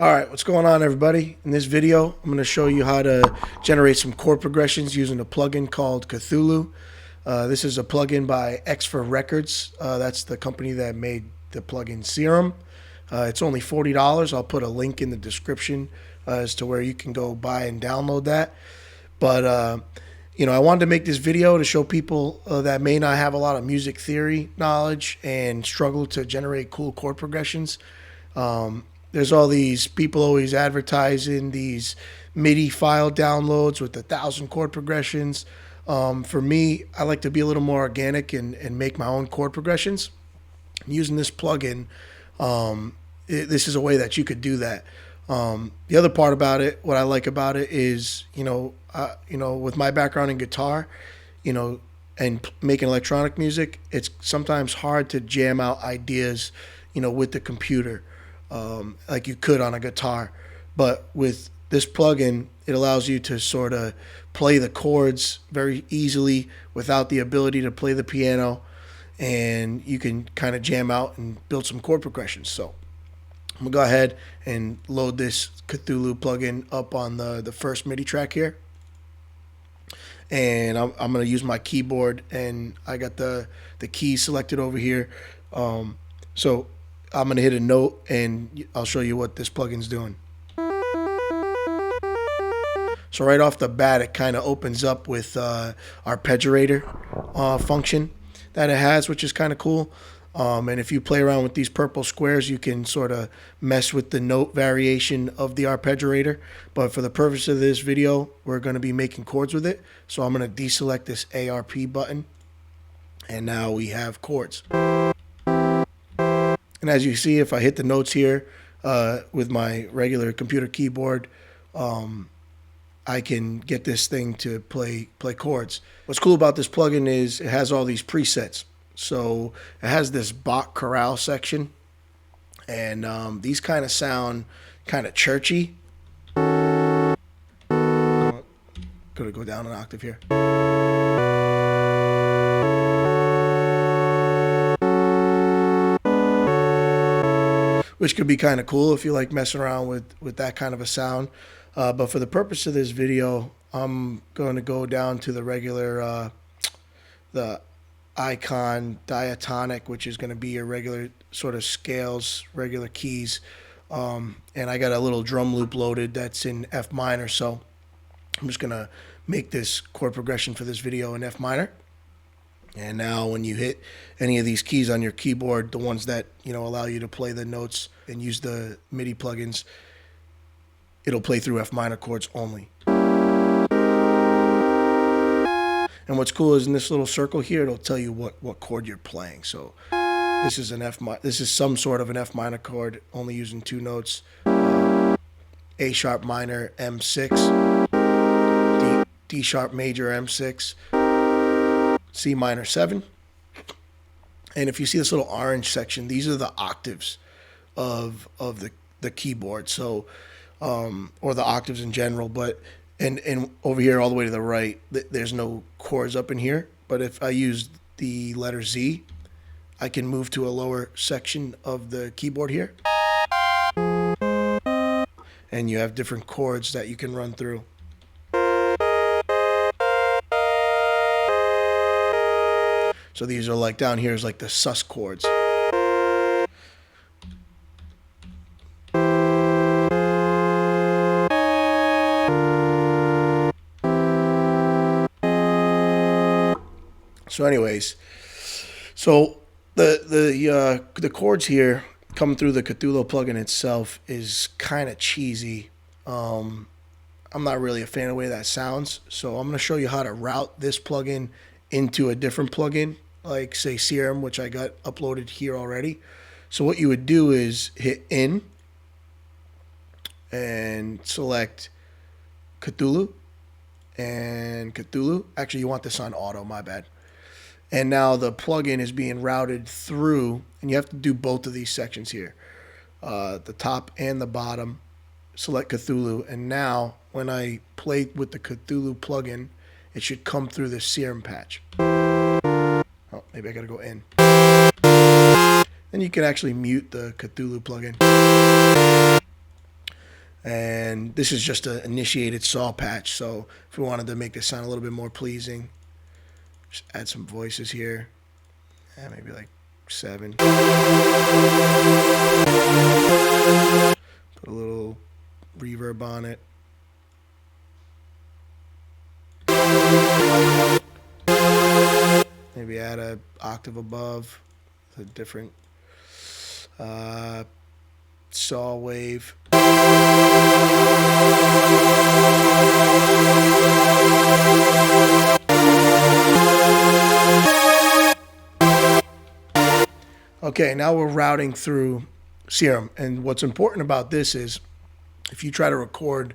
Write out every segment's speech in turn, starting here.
All right, what's going on, everybody? In this video, I'm going to show you how to generate some chord progressions using a plugin called Cthulhu. This is a plugin by X for Records. That's the company that made the plugin Serum. It's only $40. I'll put a link in the description as to where you can go buy and download that. But I wanted to make this video to show people that may not have a lot of music theory knowledge and struggle to generate cool chord progressions. There's all these people always advertising these MIDI file downloads with 1,000 chord progressions. For me, I like to be a little more organic and make my own chord progressions. Using this plugin, this is a way that you could do that. The other part about it, what I like about it is, with my background in guitar, and making electronic music, it's sometimes hard to jam out ideas, with the computer. Like you could on a guitar. But with this plugin, it allows you to sort of play the chords very easily without the ability to play the piano, and you can kind of jam out and build some chord progressions. So I'm going to go ahead and load this Cthulhu plugin up on the first MIDI track here. And I'm going to use my keyboard, and I got the keys selected over here. So I'm going to hit a note, and I'll show you what this plugin's doing. So right off the bat, it kind of opens up with arpeggiator function that it has, which is kind of cool. And if you play around with these purple squares, you can sort of mess with the note variation of the arpeggiator. But for the purpose of this video, we're going to be making chords with it. So I'm going to deselect this ARP button, and now we have chords. And as you see, if I hit the notes here with my regular computer keyboard, I can get this thing to play chords. What's cool about this plugin is it has all these presets. So it has this Bach chorale section, and these kind of sound kind of churchy. Gonna go down an octave here. Which could be kind of cool if you like messing around with that kind of a sound. But for the purpose of this video, I'm going to go down to the regular, the icon diatonic, which is going to be your regular sort of scales, regular keys. And I got a little drum loop loaded that's in F minor. So I'm just going to make this chord progression for this video in F minor. And now when you hit any of these keys on your keyboard, the ones that, allow you to play the notes and use the MIDI plugins, it'll play through F minor chords only. And what's cool is in this little circle here, it'll tell you what chord you're playing. So this is this is some sort of an F minor chord, only using two notes. A sharp minor M6, D sharp major M6, C minor 7. And if you see this little orange section, these are the octaves of the keyboard. So or the octaves in general, but and over here all the way to the right, there's no chords up in here. But if I use the letter Z, I can move to a lower section of the keyboard here, and you have different chords that you can run through. So these are like down here is like the sus chords. So anyways, the chords here come through the Cthulhu plugin itself is kind of cheesy. I'm not really a fan of the way that sounds. So I'm going to show you how to route this plugin into a different plugin, like say Serum, which I got uploaded here already. So what you would do is hit in and select Cthulhu and Cthulhu. Actually, you want this on auto, my bad. And now the plugin is being routed through, and you have to do both of these sections here, the top and the bottom. Select Cthulhu, and now when I play with the Cthulhu plugin, it should come through the Serum patch. Oh, maybe I gotta go in. Then you can actually mute the Cthulhu plugin. And this is just an initiated saw patch. So if we wanted to make this sound a little bit more pleasing, just add some voices here. And maybe like 7. Put a little reverb on it. Maybe add an octave above, a different saw wave. Okay, now we're routing through Serum. And what's important about this is if you try to record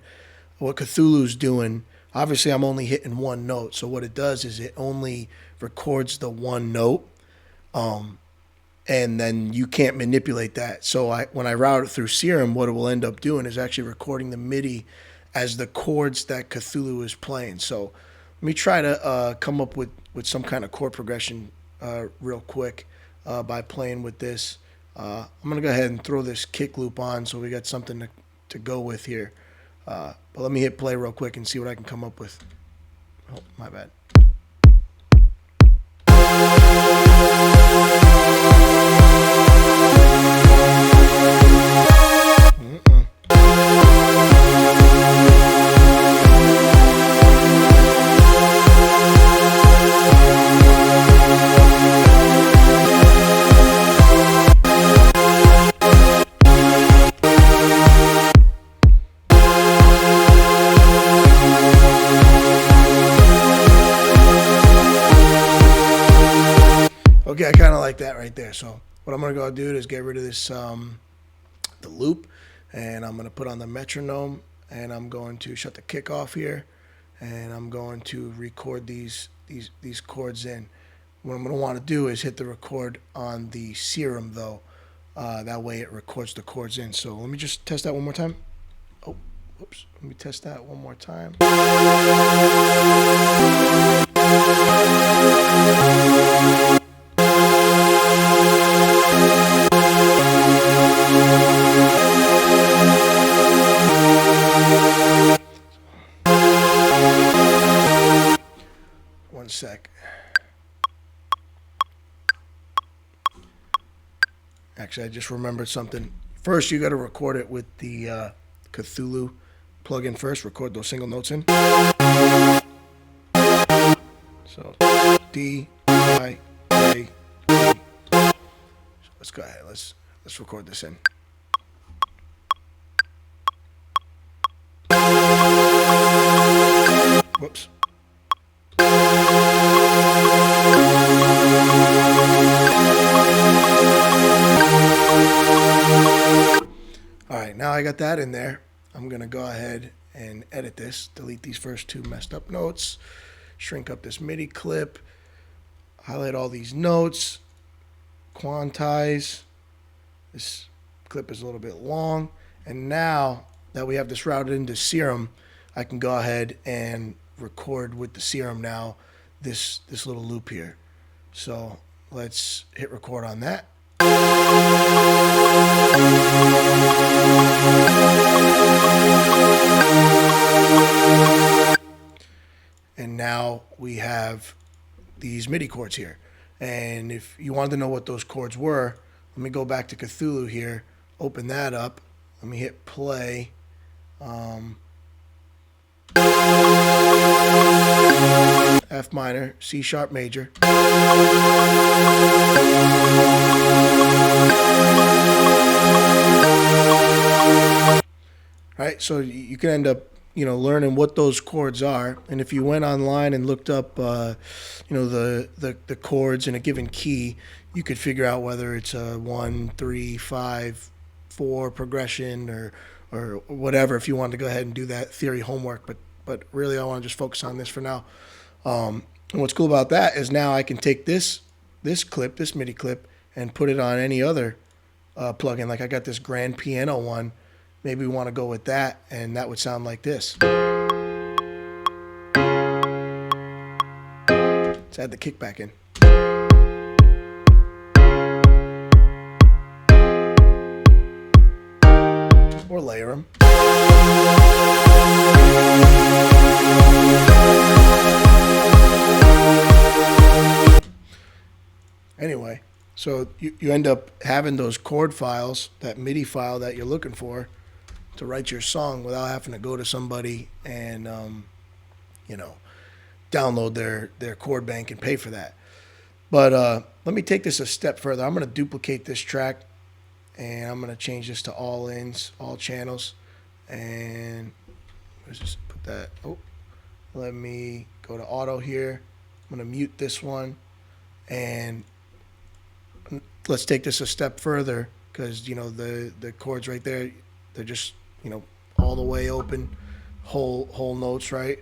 what Cthulhu's doing, obviously I'm only hitting one note. So what it does is it only records the one note. And then you can't manipulate that. So when I route it through Serum, what it will end up doing is actually recording the MIDI as the chords that Cthulhu is playing. So let me try to come up with some kind of chord progression real quick by playing with this. I'm going to go ahead and throw this kick loop on so we got something to go with here. But let me hit play real quick and see what I can come up with. Oh, my bad. Okay, I kind of like that right there. So what I'm going to go do is get rid of this the loop, and I'm going to put on the metronome, and I'm going to shut the kick off here, and I'm going to record these chords in. What I'm going to want to do is hit the record on the Serum though. That way it records the chords in. So let me just test that one more time. Oh, whoops. Let me test that one more time. One sec. Actually, I just remembered something. First, you got to record it with the Cthulhu plugin first. Record those single notes in. So D, I, A, D. So let's go ahead. Let's record this in. Whoops. All right, now I got that in there. I'm going to go ahead and edit this, delete these first two messed up notes, shrink up this MIDI clip, highlight all these notes, quantize. This clip is a little bit long. And now that we have this routed into Serum, I can go ahead and record with the Serum now this little loop here. So let's hit record on that. And now we have these MIDI chords here. And if you wanted to know what those chords were, let me go back to Cthulhu here, open that up. Let me hit play. F minor, C sharp major. Right, so you can end up, learning what those chords are. And if you went online and looked up, the chords in a given key, you could figure out whether it's a 1, 3, 5, 4 progression or whatever. If you wanted to go ahead and do that theory homework, but really I want to just focus on this for now. And what's cool about that is now I can take this clip, this MIDI clip, and put it on any other plugin. Like I got this grand piano one. Maybe we want to go with that, and that would sound like this. Let's add the kick back in. Or layer hear them. Anyway, so you end up having those chord files, that MIDI file that you're looking for to write your song without having to go to somebody and, download their chord bank and pay for that. But let me take this a step further. I'm going to duplicate this track, and I'm going to change this to all ins, all channels. And let's just put that. Oh, let me go to auto here. I'm going to mute this one, and let's take this a step further, because the chords right there, they're just all the way open, whole notes, right?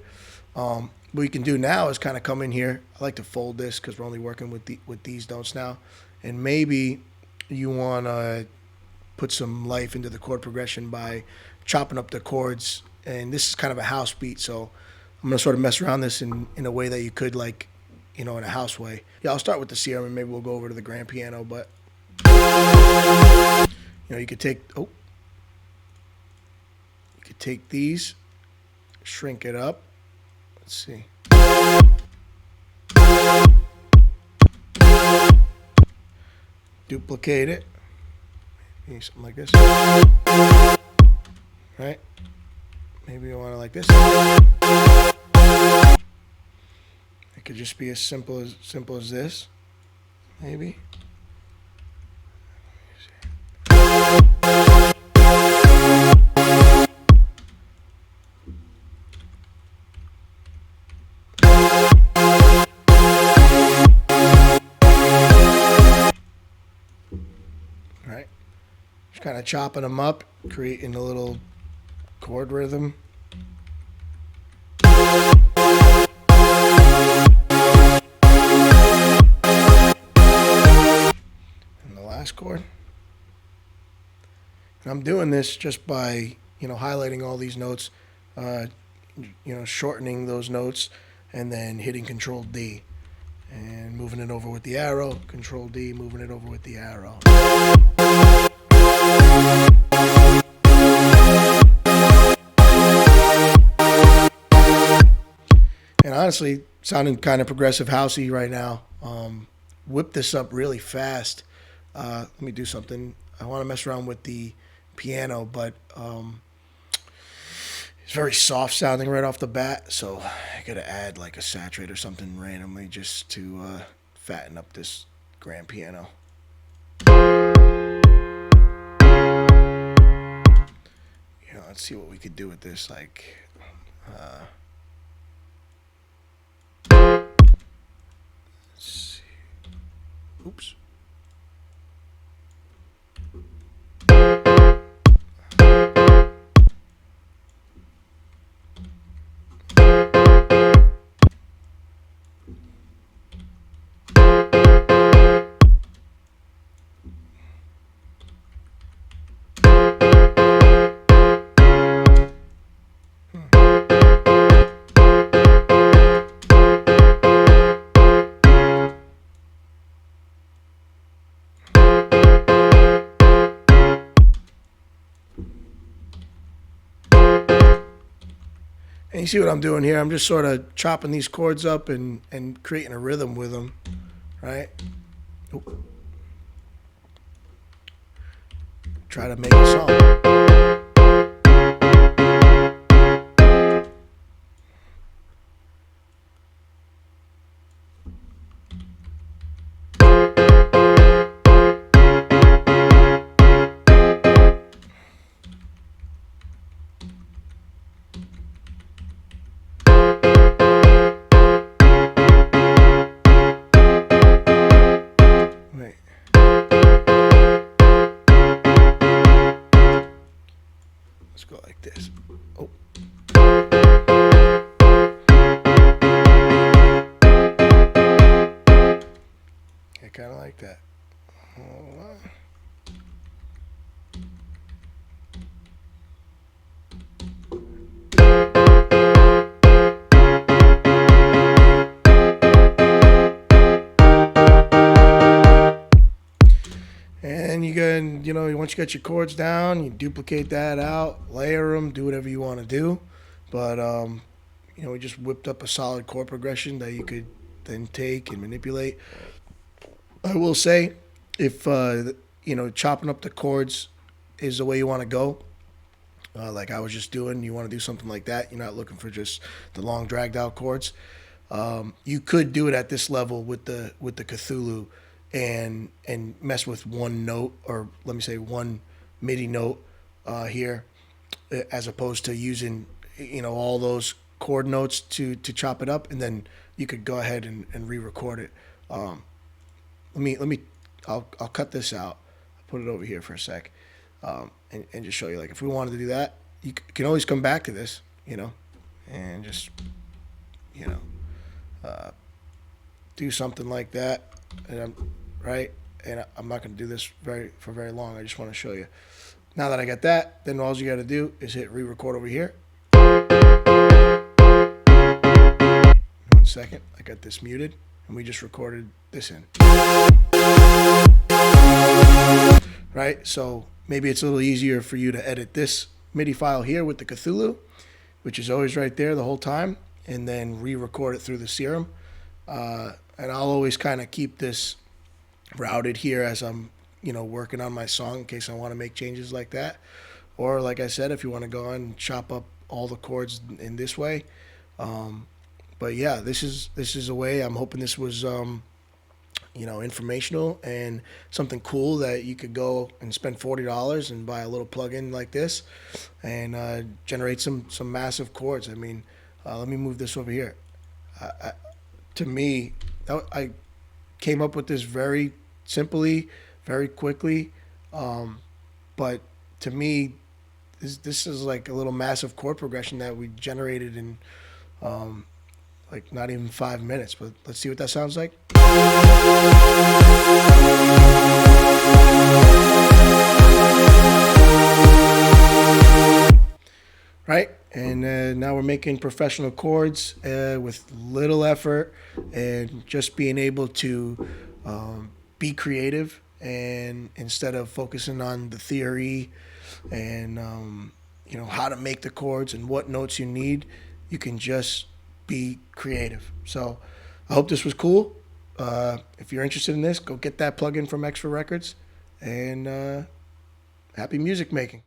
What you can do now is kind of come in here. I like to fold this because we're only working with these notes now, and maybe you want to put some life into the chord progression by chopping up the chords. And this is kind of a house beat, so I'm gonna sort of mess around this in a way that you could, like, in a house way. Yeah, I'll start with the C and maybe we'll go over to the grand piano. But you could take these, shrink it up. Let's see. Duplicate it. Maybe something like this. Right? Maybe you want it like this. It could just be as simple as this. Maybe. Right? Just kind of chopping them up, creating a little chord rhythm. Chord. And I'm doing this just by highlighting all these notes, shortening those notes, and then hitting Control D and moving it over with the arrow. Control D, moving it over with the arrow. And honestly, sounding kind of progressive housey right now. Whip this up really fast. Let me do something. I want to mess around with the piano, but it's very soft sounding right off the bat, so I gotta add like a saturate or something randomly just to fatten up this grand piano. Let's see what we could do with this. Like, let's see. Oops. And you see what I'm doing here? I'm just sort of chopping these chords up and creating a rhythm with them, right? Oop. Try to make a song. Let's go like this. Oh. I kind of like that. Hold on. And you can, once you get your chords down, you duplicate that out, layer them, do whatever you want to do. But we just whipped up a solid chord progression that you could then take and manipulate. I will say, if chopping up the chords is the way you want to go, like I was just doing, you want to do something like that. You're not looking for just the long dragged out chords. You could do it at this level with the Cthulhu, and mess with one note, or let me say one MIDI note here, as opposed to using all those chord notes to chop it up, and then you could go ahead and re-record it. I'll cut this out. I'll put it over here for a sec, and just show you, like, if we wanted to do that, you can always come back to this, and just do something like that. And I'm not going to do this for very long. I just want to show you. Now that I got that, then all you got to do is hit re-record over here. 1 second, I got this muted, and we just recorded this in. Right, so maybe it's a little easier for you to edit this MIDI file here with the Cthulhu, which is always right there the whole time, and then re-record it through the Serum. And I'll always kind of keep this routed here as I'm working on my song, in case I want to make changes like that. Or like I said, if you want to go on and chop up all the chords in this way. But yeah, this is a way. I'm hoping this was informational and something cool that you could go and spend $40 and buy a little plugin like this and generate some massive chords. I mean, let me move this over here. To me, I came up with this very simply, very quickly, but to me, this is like a little massive chord progression that we generated in like not even 5 minutes. But let's see what that sounds like. Right, and now we're making professional chords with little effort, and just being able to be creative, and instead of focusing on the theory and how to make the chords and what notes you need, you can just be creative. So I hope this was cool. If you're interested in this, go get that plugin from X for Records, and happy music making.